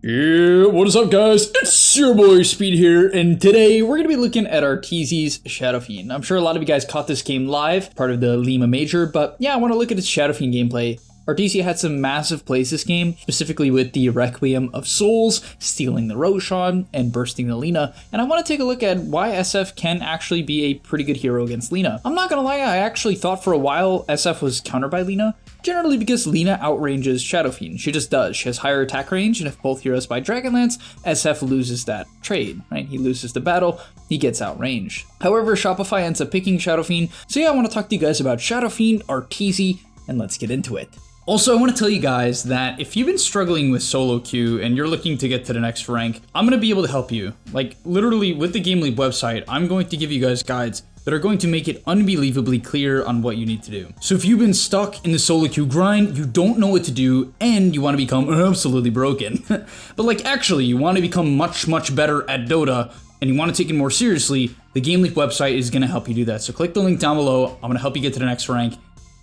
Yeah, what is up guys? It's your boy Speed here, and today we're going to be looking at Arteezy's Shadow Fiend. I'm sure a lot of you guys caught this game live, part of the Lima Major, but yeah, I want to look at its Shadow Fiend gameplay. Arteezy had some massive plays this game, specifically with the Requiem of Souls, stealing the Roshan, and bursting the Lina, and I want to take a look at why SF can actually be a pretty good hero against Lina. I'm not gonna lie, I actually thought for a while SF was countered by Lina, generally because Lina outranges Shadow Fiend. She just does. She has higher attack range, and if both heroes buy Dragonlance, SF loses that trade, right? He loses the battle, he gets outranged. However, Shopify ends up picking Shadow Fiend, so yeah, I want to talk to you guys about Shadow Fiend, Arteezy, and let's get into it. Also, I want to tell you guys that if you've been struggling with solo queue and you're looking to get to the next rank, I'm going to be able to help you. Like, literally, with the Game Leap website, I'm going to give you guys guides that are going to make it unbelievably clear on what you need to do. So if you've been stuck in the solo queue grind, you don't know what to do, and you want to become absolutely broken, but like actually you want to become much better at Dota, and you want to take it more seriously, the Game Leap website is going to help you do that. So click the link down below, I'm going to help you get to the next rank, and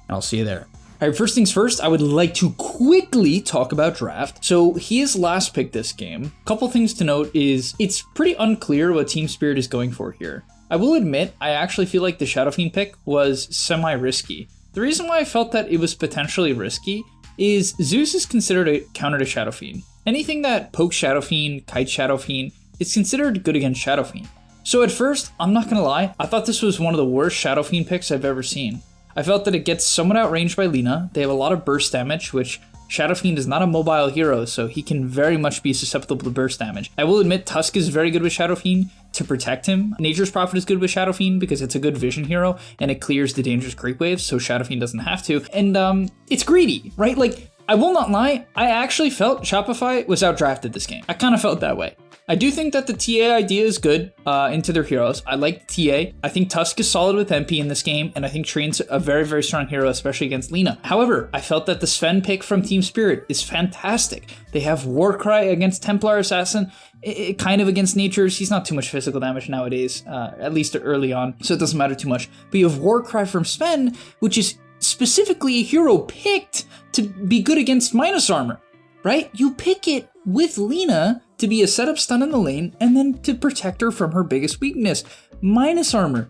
I'll see you there. Alright, first things first, I would like to quickly talk about draft. So he is last pick this game. Couple things to note is it's pretty unclear what Team Spirit is going for here. I will admit, I actually feel like the Shadow Fiend pick was semi-risky. The reason why I felt that it was potentially risky is Zeus is considered a counter to Shadow Fiend. Anything that pokes Shadow Fiend, kites Shadow Fiend, is considered good against Shadow Fiend. So at first, I'm not gonna lie, I thought this was one of the worst Shadow Fiend picks I've ever seen. I felt that it gets somewhat outranged by Lina. They have a lot of burst damage, which Shadow Fiend is not a mobile hero, so he can very much be susceptible to burst damage. I will admit Tusk is very good with Shadow Fiend to protect him. Nature's Prophet is good with Shadow Fiend because it's a good vision hero and it clears the dangerous creep waves, so Shadow Fiend doesn't have to. And it's greedy, right? Like, I will not lie, I actually felt Shopify was outdrafted this game. I kind of felt that way. I do think that the TA idea is good into their heroes. I like the TA. I think Tusk is solid with MP in this game, and I think Treen's a very strong hero, especially against Lina. However, I felt that the Sven pick from Team Spirit is fantastic. They have Warcry against Templar Assassin, kind of against Natures. He's not too much physical damage nowadays, at least early on, so it doesn't matter too much. But you have Warcry from Sven, which is specifically a hero picked to be good against minus armor, right? You pick it with Lina to be a setup stun in the lane, and then to protect her from her biggest weakness, minus armor.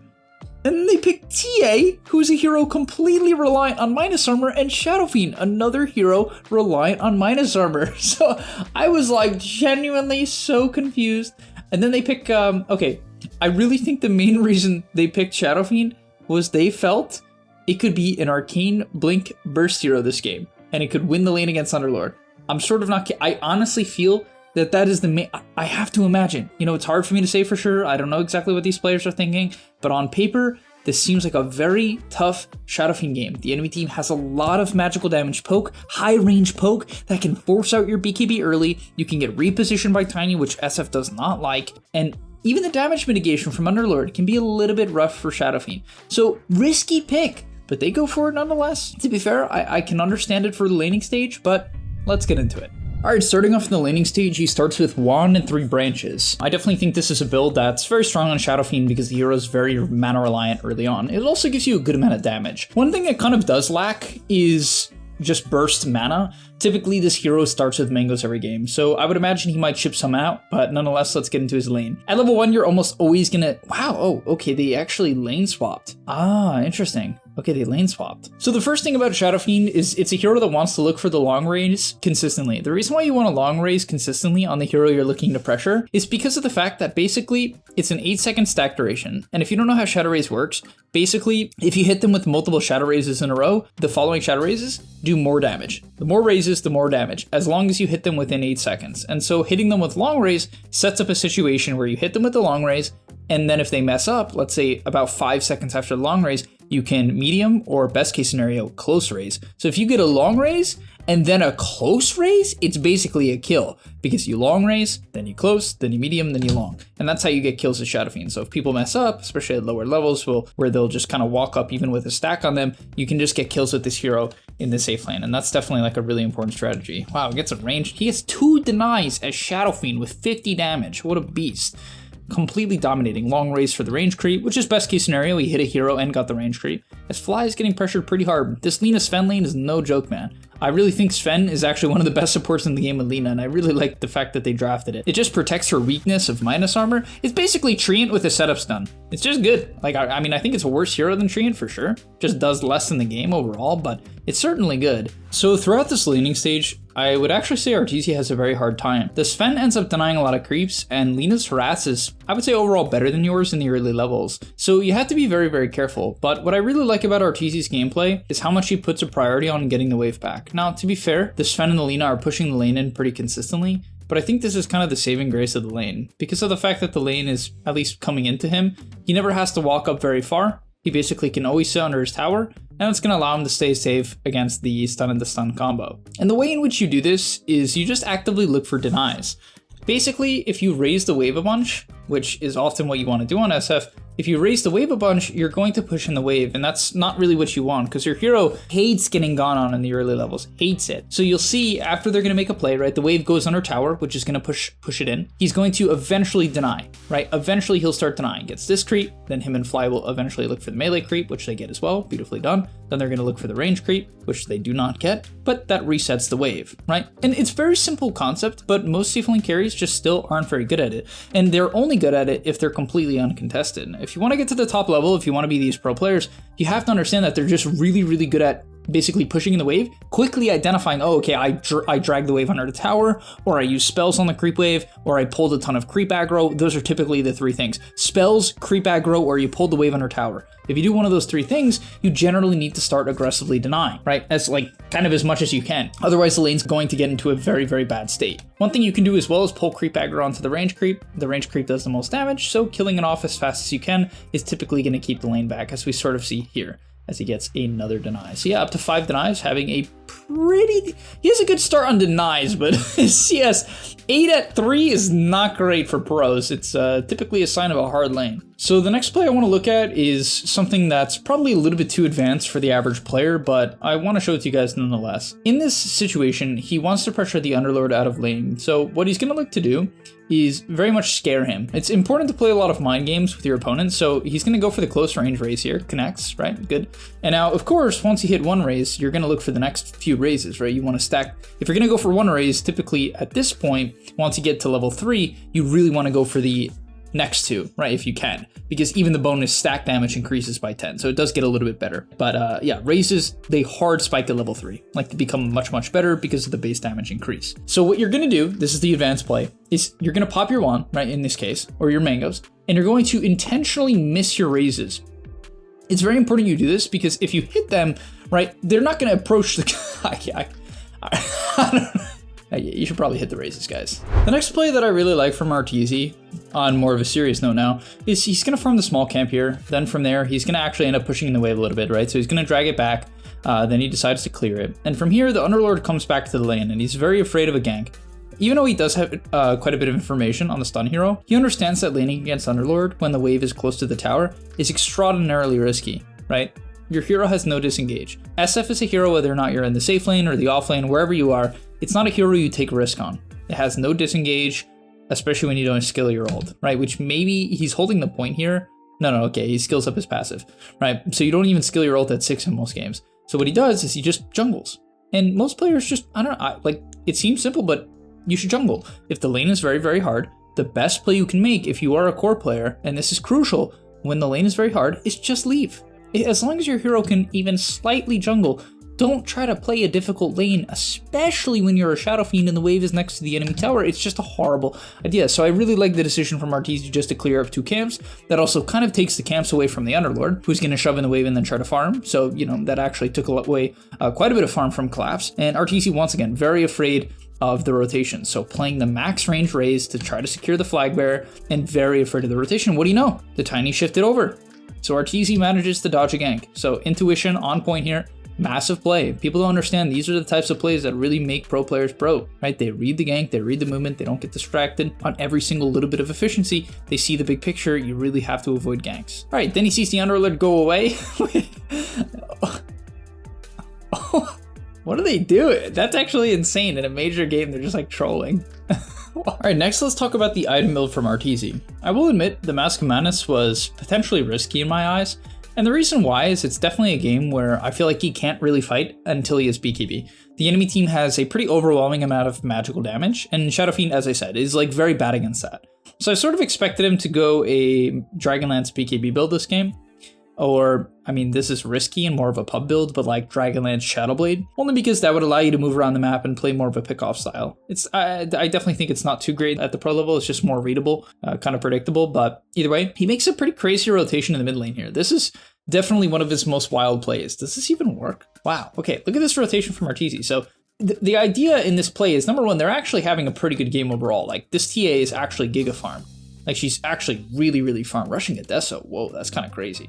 And then they pick TA, who's a hero completely reliant on minus armor, and Shadow Fiend, another hero reliant on minus armor. So I was like genuinely so confused. And then they pick, okay, I really think the main reason they picked Shadow Fiend was they felt it could be an arcane blink burst hero this game, and it could win the lane against Underlord. I'm sort of not, I honestly feel that is the main, I have to imagine. You know, it's hard for me to say for sure. I don't know exactly what these players are thinking, but on paper, this seems like a very tough Shadow Fiend game. The enemy team has a lot of magical damage poke, high range poke that can force out your BKB early. You can get repositioned by Tiny, which SF does not like, and even the damage mitigation from Underlord can be a little bit rough for Shadow Fiend. So risky pick, but they go for it nonetheless. To be fair, I can understand it for the laning stage, but let's get into it. Alright, starting off in the laning stage, he starts with Wand and 3 branches. I definitely think this is a build that's very strong on Shadow Fiend because the hero is very mana reliant early on. It also gives you a good amount of damage. One thing it kind of does lack is just burst mana. Typically this hero starts with mangoes every game, so I would imagine he might chip some out, but nonetheless, let's get into his lane. At level 1, you're almost always gonna, wow, oh, okay, they actually lane swapped. Ah, interesting. Okay, they lane swapped. So the first thing about Shadow Fiend is it's a hero that wants to look for the long raise consistently. The reason why you want a long raise consistently on the hero you're looking to pressure is because of the fact that basically it's an 8-second stack duration. And if you don't know how Shadow Raise works, basically if you hit them with multiple Shadow Raises in a row, the following Shadow Raises do more damage. The more raises, the more damage, as long as you hit them within 8 seconds. And so hitting them with long raise sets up a situation where you hit them with the long raise, and then if they mess up, let's say about 5 seconds after the long raise, you can medium or best case scenario, close raise. So if you get a long raise and then a close raise, it's basically a kill because you long raise, then you close, then you medium, then you long. And that's how you get kills with Shadow Fiend. So if people mess up, especially at lower levels, where they'll just kind of walk up even with a stack on them, you can just get kills with this hero in the safe lane. And that's definitely like a really important strategy. Wow, he gets a range. He has 2 denies as Shadow Fiend with 50 damage. What a beast. Completely dominating. Long raise for the range creep, which is best case scenario. He hit a hero and got the range creep. As Fly is getting pressured pretty hard. This Lina Sven lane is no joke, man. I really think Sven is actually one of the best supports in the game with Lina, and I really like the fact that they drafted it. It just protects her weakness of minus armor. It's basically Treant with a setup stun. It's just good. Like, I mean, I think it's a worse hero than Treant for sure. Just does less in the game overall, but it's certainly good. So throughout this laning stage, I would actually say Arteezy has a very hard time. The Sven ends up denying a lot of creeps, and Lina's harass is, I would say, overall better than yours in the early levels. So you have to be very, very careful. But what I really like about Arteezy's gameplay is how much he puts a priority on getting the wave back. Now, to be fair, the Sven and the Lina are pushing the lane in pretty consistently, but I think this is kind of the saving grace of the lane. Because of the fact that the lane is at least coming into him, he never has to walk up very far. He basically can always sit under his tower, and it's going to allow him to stay safe against the stun and the stun combo. And the way in which you do this is you just actively look for denies. Basically, if you raise the wave a bunch, which is often what you want to do on SF, if you raise the wave a bunch, you're going to push in the wave, and that's not really what you want, because your hero hates getting gone on in the early levels, hates it. So you'll see after they're going to make a play, right, the wave goes under tower, which is going to push it in. He's going to eventually deny, right? Eventually he'll start denying, gets this creep, then him and Fly will eventually look for the melee creep, which they get as well, beautifully done. Then they're going to look for the range creep, which they do not get, but that resets the wave, right? And it's very simple concept, but most safe lane carries just still aren't very good at it. And they're only good at it if they're completely uncontested. If you want to get to the top level, if you want to be these pro players, you have to understand that they're just really, really good at basically pushing in the wave, quickly identifying, oh, okay, I drag the wave under the tower, or I use spells on the creep wave, or I pulled a ton of creep aggro. Those are typically the three things. Spells, creep aggro, or you pulled the wave under tower. If you do one of those three things, you generally need to start aggressively denying, right? As like kind of as much as you can. Otherwise, the lane's going to get into a very, very bad state. One thing you can do as well is pull creep aggro onto the range creep. The range creep does the most damage, so killing it off as fast as you can is typically going to keep the lane back, as we sort of see here, as he gets another deny. So yeah, up to 5 denies, having a pretty... He has a good start on denies, but his CS 8 at 3 is not great for pros. It's typically a sign of a hard lane. So the next play I want to look at is something that's probably a little bit too advanced for the average player, but I want to show it to you guys nonetheless. In this situation, he wants to pressure the Underlord out of lane. So what he's going to look to do is very much scare him. It's important to play a lot of mind games with your opponent, so he's going to go for the close range raise here. Connects, right? Good. And now, of course, once you hit one raise, you're going to look for the next few raises, right? You want to stack. If you're going to go for one raise, typically at this point, once you get to level 3, you really want to go for the next two, right, if you can, because even the bonus stack damage increases by 10, so it does get a little bit better. But yeah, raises, they hard spike at level 3, like to become much, much better because of the base damage increase. So what you're gonna do, this is the advanced play, is you're gonna pop your wand, right, in this case, or your mangoes, and you're going to intentionally miss your raises. It's very important you do this, because if you hit them, right, they're not gonna approach the... I don't know. You should probably hit the raises, guys. The next play that I really like from Arteezy, on more of a serious note now, is he's going to farm the small camp here. Then from there, he's going to actually end up pushing in the wave a little bit, right? So he's going to drag it back. Then he decides to clear it. And from here, the Underlord comes back to the lane, and he's very afraid of a gank. Even though he does have quite a bit of information on the stun hero, he understands that laning against Underlord when the wave is close to the tower is extraordinarily risky, right? Your hero has no disengage. SF is a hero whether or not you're in the safe lane or the off lane, wherever you are. It's not a hero you take a risk on. It has no disengage, especially when you don't skill your ult, right? Which maybe he's holding the point here. No, okay, he skills up his passive, right? So you don't even skill your ult at 6 in most games. So what he does is he just jungles. And most players just, I don't know, like, it seems simple, but you should jungle. If the lane is very, very hard, the best play you can make if you are a core player, and this is crucial, when the lane is very hard, is just leave. As long as your hero can even slightly jungle, don't try to play a difficult lane, especially when you're a Shadow Fiend and the wave is next to the enemy tower. It's just a horrible idea. So I really like the decision from Arteezy just to clear up 2 camps. That also kind of takes the camps away from the Underlord, who's going to shove in the wave and then try to farm. So, you know, that actually took away quite a bit of farm from Collapse. And Arteezy, once again, very afraid of the rotation. So playing the max range raise to try to secure the flag bearer, and very afraid of the rotation. What do you know? The Tiny shifted over. So Arteezy manages to dodge a gank. So intuition on point here. Massive play. People don't understand these are the types of plays that really make pro players pro, right? They read the gank, they read the movement, they don't get distracted on every single little bit of efficiency. They see the big picture. You really have to avoid ganks. All right, then he sees the Underlord go away. What are they doing? That's actually insane. In a major game, they're just like trolling. All right, next let's talk about the item build from Arteezy. I will admit the Mask of Madness was potentially risky in my eyes. And the reason why is it's definitely a game where I feel like he can't really fight until he has BKB. the enemy team has a pretty overwhelming amount of magical damage, and Shadow Fiend, as I said, is like very bad against that. So I sort of expected him to go a Dragonlance BKB build this game. Or, I mean, this is risky and more of a pub build, but like Dragonlance Shadowblade, only because that would allow you to move around the map and play more of a pick-off style. I definitely think it's not too great at the pro level. It's just more readable, kind of predictable, but either way, he makes a pretty crazy rotation in the mid lane here. This is definitely one of his most wild plays. Does this even work? Wow. Okay, look at this rotation from Arteezy. So the idea in this play is, number one, they're actually having a pretty good game overall. Like, this TA is actually Giga Farm. Like, she's actually really, really farm. Rushing Adesso, whoa, that's kind of crazy.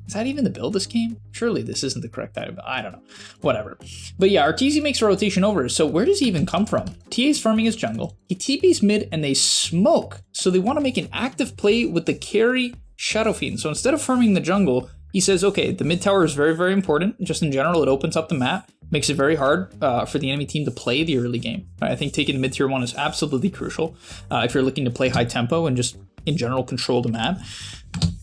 Is that even the build this game? Surely this isn't the correct item. I don't know. Whatever. But yeah, Arteezy makes a rotation over. So where does he even come from? TA's farming his jungle. He TP's mid and they smoke. So they want to make an active play with the carry Shadow Fiend. So instead of farming the jungle, he says, okay, the mid tower is very, very important. Just in general, it opens up the map. Makes it very hard for the enemy team to play the early game. I think taking the mid tier 1 is absolutely crucial if you're looking to play high tempo and just in general control the map.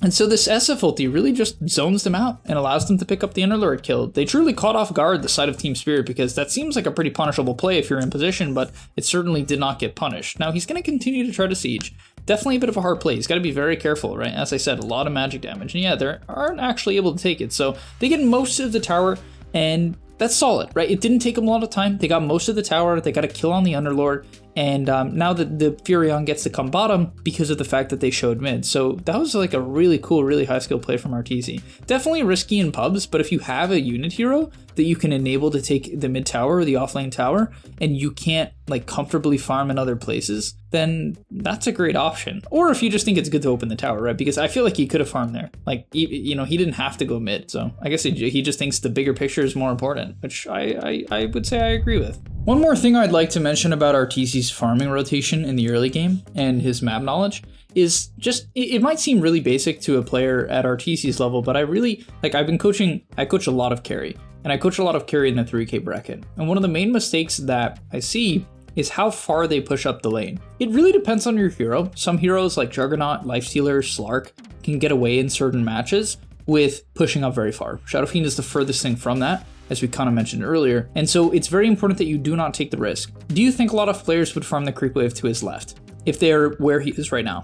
And so this SF ulti really just zones them out and allows them to pick up the Underlord kill. They truly caught off guard the side of Team Spirit, because that seems like a pretty punishable play if you're in position, but it certainly did not get punished. Now he's going to continue to try to siege. Definitely a bit of a hard play. He's got to be very careful, right? As I said, a lot of magic damage. And yeah, they aren't actually able to take it. So they get most of the tower, and that's solid, right? It didn't take them a lot of time. They got most of the tower. They got a kill on the Underlord. And now that the Furion gets to come bottom because of the fact that they showed mid. So that was like a really cool, really high skill play from Arteezy. Definitely risky in pubs, but if you have a unit hero that you can enable to take the mid tower or the offlane tower, and you can't like comfortably farm in other places, then that's a great option. Or if you just think it's good to open the tower, right? Because I feel like he could have farmed there. Like, he didn't have to go mid. So I guess he just thinks the bigger picture is more important, which I would say I agree with. One more thing I'd like to mention about Arteezy's farming rotation in the early game and his map knowledge is just, it might seem really basic to a player at Arteezy's level, but I really, like, I've been coaching, I coach a lot of carry, and I coach a lot of carry in the 3K bracket. And one of the main mistakes that I see is how far they push up the lane. It really depends on your hero. Some heroes like Juggernaut, Lifestealer, Slark can get away in certain matches with pushing up very far. Shadow Fiend is the furthest thing from that, as we kind of mentioned earlier. And so it's very important that you do not take the risk. Do you think a lot of players would farm the creep wave to his left if they're where he is right now?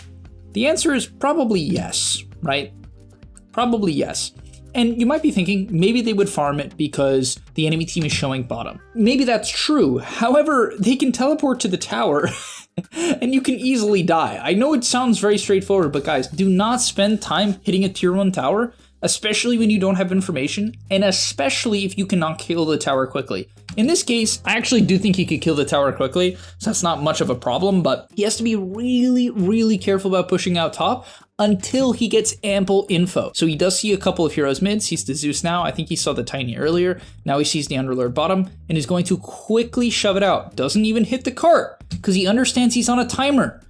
The answer is probably yes, right? Probably yes. And you might be thinking maybe they would farm it because the enemy team is showing bottom. Maybe that's true. However, they can teleport to the tower and you can easily die. I know it sounds very straightforward, but guys, do not spend time hitting a tier 1 tower, especially when you don't have information, and especially if you cannot kill the tower quickly. In this case, I actually do think he could kill the tower quickly, so that's not much of a problem, but he has to be really, really careful about pushing out top until he gets ample info. So he does see a couple of heroes mid, sees the Zeus now, I think he saw the Tiny earlier, now he sees the Underlord bottom, and is going to quickly shove it out. Doesn't even hit the cart, because he understands he's on a timer.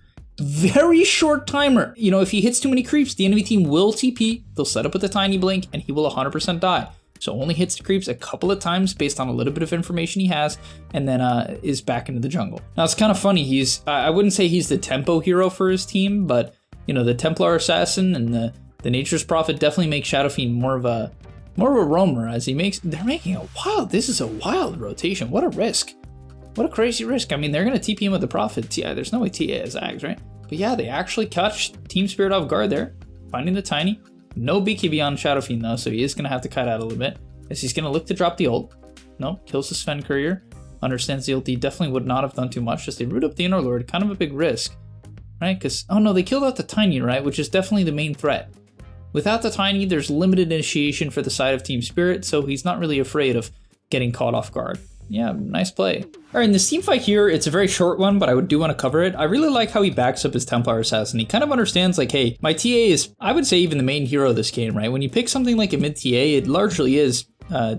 Very short timer. You know, if he hits too many creeps, the enemy team will TP, they'll set up with a Tiny Blink, and he will 100% die. So only hits the creeps a couple of times based on a little bit of information he has, and then is back into the jungle. Now it's kind of funny, I wouldn't say he's the tempo hero for his team, but you know, the Templar Assassin and the Nature's Prophet definitely make Shadow Fiend more of a roamer, as they're making this is a wild rotation. What a risk. What a crazy risk. I mean, they're going to TP him with the Prophet. Yeah, there's no way TA has Ags, right? But yeah, they actually catch Team Spirit off guard there, finding the Tiny. No BKB on Shadow Fiend though, so he is going to have to kite out a little bit. As he's going to look to drop the ult. No, kills the Sven Courier. Understands the ulti definitely would not have done too much. Just they root up the Underlord, kind of a big risk, right? Because, oh no, they killed out the Tiny, right? Which is definitely the main threat. Without the Tiny, there's limited initiation for the side of Team Spirit, so he's not really afraid of getting caught off guard. Yeah, nice play. All right, in this team fight here, it's a very short one, but I do want to cover it. I really like how he backs up his Templar Assassin. He kind of understands like, hey, my TA is, I would say, even the main hero of this game, right? When you pick something like a mid TA, it largely is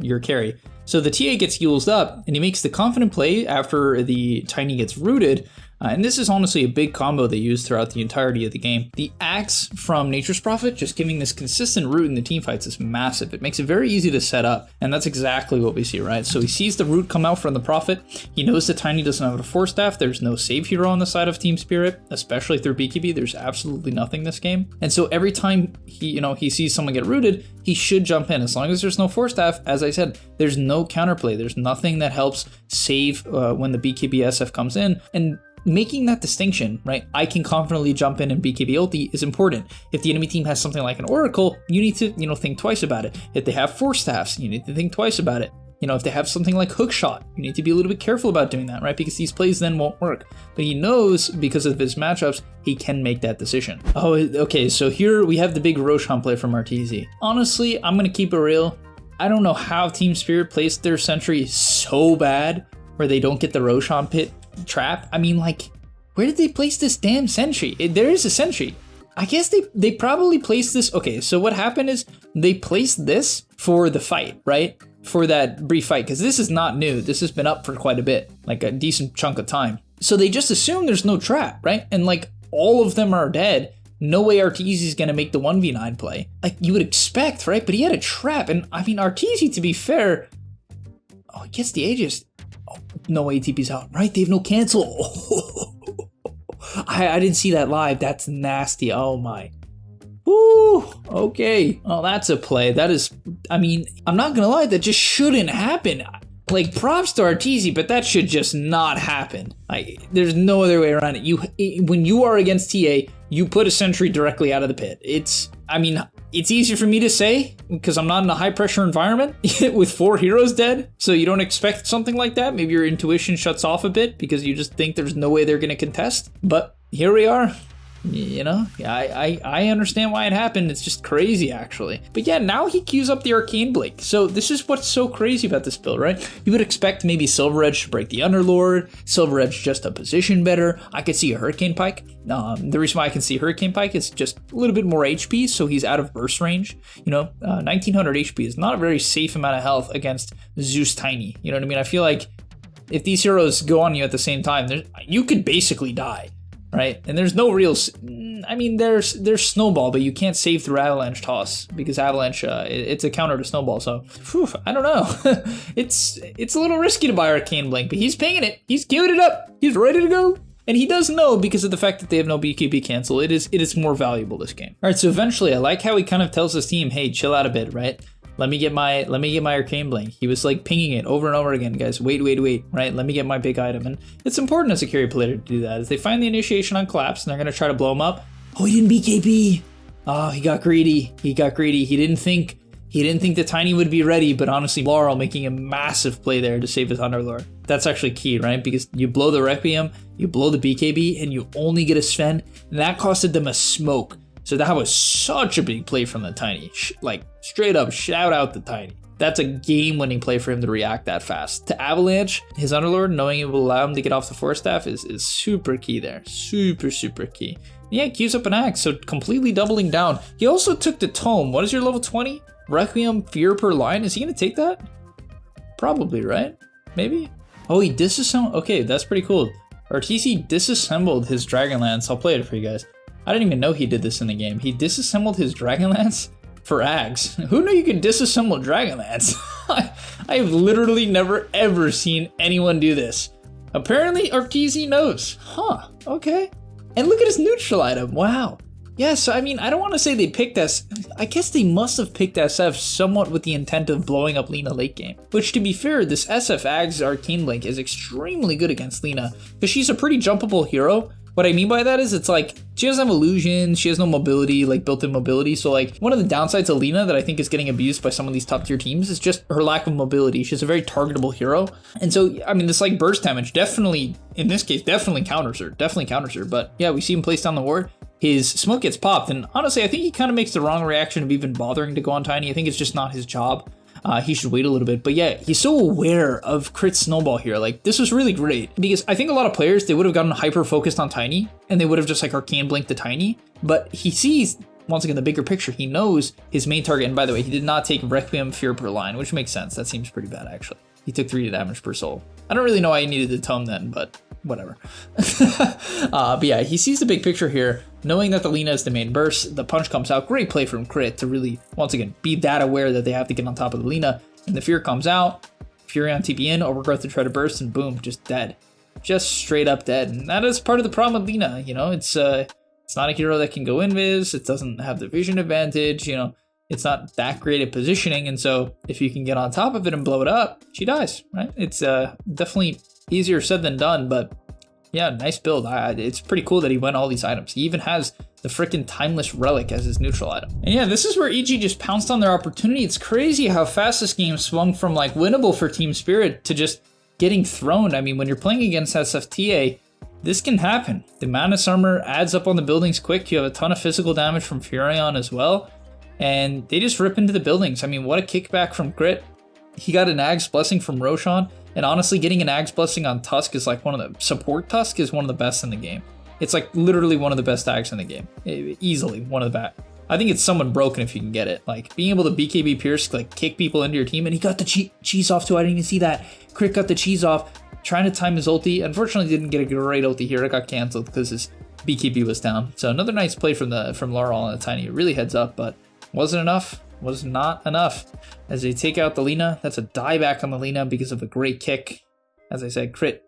your carry. So the TA gets used up, and he makes the confident play after the Tiny gets rooted And this is honestly a big combo they use throughout the entirety of the game. The Axe from Nature's Prophet, just giving this consistent root in the team fights, is massive. It makes it very easy to set up, and that's exactly what we see, right? So he sees the root come out from the Prophet. He knows that Tiny doesn't have a Force Staff. There's no save hero on the side of Team Spirit, especially through BKB. There's absolutely nothing this game. And so every time he sees someone get rooted, he should jump in. As long as there's no Force Staff, as I said, there's no counterplay. There's nothing that helps save when the BKB SF comes in. And making that distinction, right? I can confidently jump in and BKB ulti is important. If the enemy team has something like an Oracle, you need to, think twice about it. If they have Force Staffs, you need to think twice about it. If they have something like Hook Shot, you need to be a little bit careful about doing that, right? Because these plays then won't work. But he knows, because of his matchups, he can make that decision. Oh, okay, so here we have the big Roshan play from Arteezy. Honestly, I'm gonna keep it real. I don't know how Team Spirit plays their sentry so bad where they don't get the Roshan pit trap. I mean, like, where did they place this damn sentry? There is a sentry. I guess they probably placed this. Okay, so what happened is they placed this for the fight, right? For that brief fight, because this is not new. This has been up for quite a bit, like a decent chunk of time. So they just assume there's no trap, right? And like all of them are dead. No way Arteezy is going to make the 1v9 play. Like you would expect, right? But he had a trap. And I mean, Arteezy, to be fair, he gets the Aegis. Oh, no ATP's out, right? They have no cancel. I didn't see that live. That's nasty. Oh my. Woo, okay. Oh, that's a play. That is, I mean, I'm not gonna lie, that just shouldn't happen. Like, props to Arteezy, but that should just not happen. There's no other way around it. When you are against TA, you put a sentry directly out of the pit. It's easier for me to say because I'm not in a high pressure environment with 4 heroes dead. So you don't expect something like that. Maybe your intuition shuts off a bit because you just think there's no way they're gonna contest. But here we are. I understand why it happened. It's just crazy, actually. But yeah, now he queues up the Arcane Blink. So this is what's so crazy about this build, right? You would expect maybe Silver Edge to break the Underlord, Silver Edge just to position better. I could see a Hurricane Pike. The reason why I can see Hurricane Pike is just a little bit more HP, so he's out of burst range. 1900 HP is not a very safe amount of health against Zeus Tiny. You know what I mean? I feel like if these heroes go on you at the same time, you could basically die. Right, and there's no real. I mean, there's Snowball, but you can't save through Avalanche Toss because Avalanche it's a counter to Snowball. So, I don't know. it's a little risky to buy Arcane Blink, but he's paying it. He's queued it up. He's ready to go. And he does know, because of the fact that they have no BKB cancel, it is more valuable this game. All right, so eventually, I like how he kind of tells his team, "Hey, chill out a bit, right? Let me get my Arcane Blink." He was like pinging it over and over again, guys. Wait, right? Let me get my big item. And it's important as a carry player to do that. As they find the initiation on Collapse and they're gonna try to blow him up. Oh, he didn't BKB. Oh, he got greedy. He didn't think the Tiny would be ready, but honestly, Laurel making a massive play there to save his Underlord. That's actually key, right? Because you blow the Requiem, you blow the BKB, and you only get a Sven, and that costed them a smoke. So that was such a big play from the Tiny. Like, straight up, shout out the Tiny. That's a game-winning play for him to react that fast. To Avalanche, his Underlord, knowing it will allow him to get off the Force Staff is super key there. Super, super key. Yeah, queues up an Axe, so completely doubling down. He also took the Tome. What is your level 20? Requiem, Fear per line. Is he going to take that? Probably, right? Maybe? Oh, he disassembled. Okay, that's pretty cool. Arteezy disassembled his Dragonlance. I'll play it for you guys. I didn't even know he did this in the game. He disassembled his Dragonlance for Ags. Who knew you could disassemble Dragonlance? I've literally never ever seen anyone do this. Apparently Arteezy knows. Huh, okay. And look at his neutral item, wow. Yeah, so I mean, I don't want to say they picked us. I guess they must have picked SF somewhat with the intent of blowing up Lina late game. Which, to be fair, this SF Ags Arcane Blink is extremely good against Lina, because she's a pretty jumpable hero. What I mean by that is it's like, she doesn't have illusion, she has no mobility, like built-in mobility. So like, one of the downsides of Lina that I think is getting abused by some of these top tier teams is just her lack of mobility. She's a very targetable hero. And so, I mean, this like burst damage definitely, in this case, definitely counters her. But yeah, we see him place down the ward. His smoke gets popped. And honestly, I think he kind of makes the wrong reaction of even bothering to go on Tiny. I think it's just not his job. He should wait a little bit. But yeah, he's so aware of crit snowball here. Like, this was really great because I think a lot of players, they would have gotten hyper focused on Tiny and they would have just like Arcane Blinked the Tiny. But he sees, once again, the bigger picture. He knows his main target. And by the way, he did not take Requiem Fear per line, which makes sense. That seems pretty bad, actually. He took 3 damage per soul. I don't really know why he needed the tome then, but whatever. But yeah, he sees the big picture here, knowing that the Lina is the main burst. The punch comes out. Great play from Crit to really, once again, be that aware that they have to get on top of the Lina. And the Fear comes out. Fury on TP in, Overgrowth to try to burst, and boom, just dead. Just straight up dead. And that is part of the problem with Lina. You know, it's not a hero that can go invis. It doesn't have the vision advantage. You know, it's not that great at positioning. And so if you can get on top of it and blow it up, she dies, right? It's definitely easier said than done, but yeah, nice build. It's pretty cool that he went all these items. He even has the freaking Timeless Relic as his neutral item. And yeah, this is where EG just pounced on their opportunity. It's crazy how fast this game swung from like winnable for Team Spirit to just getting thrown. I mean, when you're playing against SFTA, this can happen. The Manus armor adds up on the buildings quick. You have a ton of physical damage from Furion as well. And they just rip into the buildings. I mean, what a kickback from Crit. He got an Ag's Blessing from Roshan. And honestly, getting an Ag's Blessing on Tusk is like one of the... Support Tusk is one of the best in the game. It's like literally one of the best Ags in the game. Easily one of the best. I think it's someone broken if you can get it. Like being able to BKB Pierce, like kick people into your team. And he got the cheese off too. I didn't even see that. Crit got the cheese off. Trying to time his ulti. Unfortunately, didn't get a great ulti here. It got canceled because his BKB was down. So another nice play from Laurel and the Tiny. It really heads up, but wasn't enough. Was not enough. As they take out the Lina, that's a dieback on the Lina because of a great kick. As I said, Crit.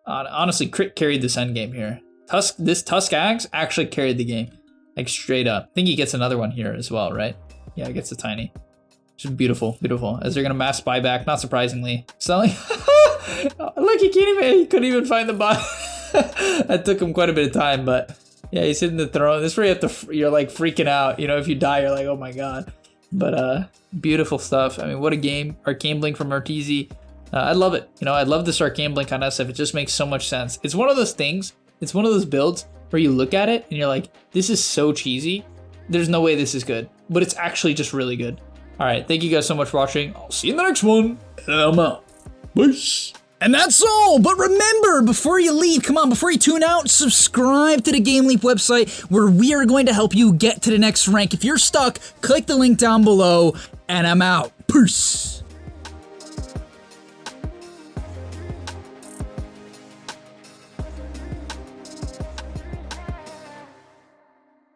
Honestly, Crit carried this endgame here. This Tusk Ags actually carried the game. Like straight up. I think he gets another one here as well, right? Yeah, he gets a Tiny. Just beautiful, beautiful. As they're gonna mass buyback, not surprisingly. Selling. Look, he couldn't even find the buy. That took him quite a bit of time, but yeah, he's hitting the throne. This is where you're like freaking out. You know, if you die, you're like, oh my god. But beautiful stuff. I mean, what a game. Arcane Blink from Arteezy. I love it. You know, I love this Arcane Blink on SF. It just makes so much sense. It's one of those things. It's one of those builds where you look at it and you're like, this is so cheesy. There's no way this is good. But it's actually just really good. All right. Thank you guys so much for watching. I'll see you in the next one. And I'm out. Peace. And that's all, but remember, before you leave, come on, before you tune out, subscribe to the Game Leap website where we are going to help you get to the next rank. If you're stuck, click the link down below, and I'm out. Peace.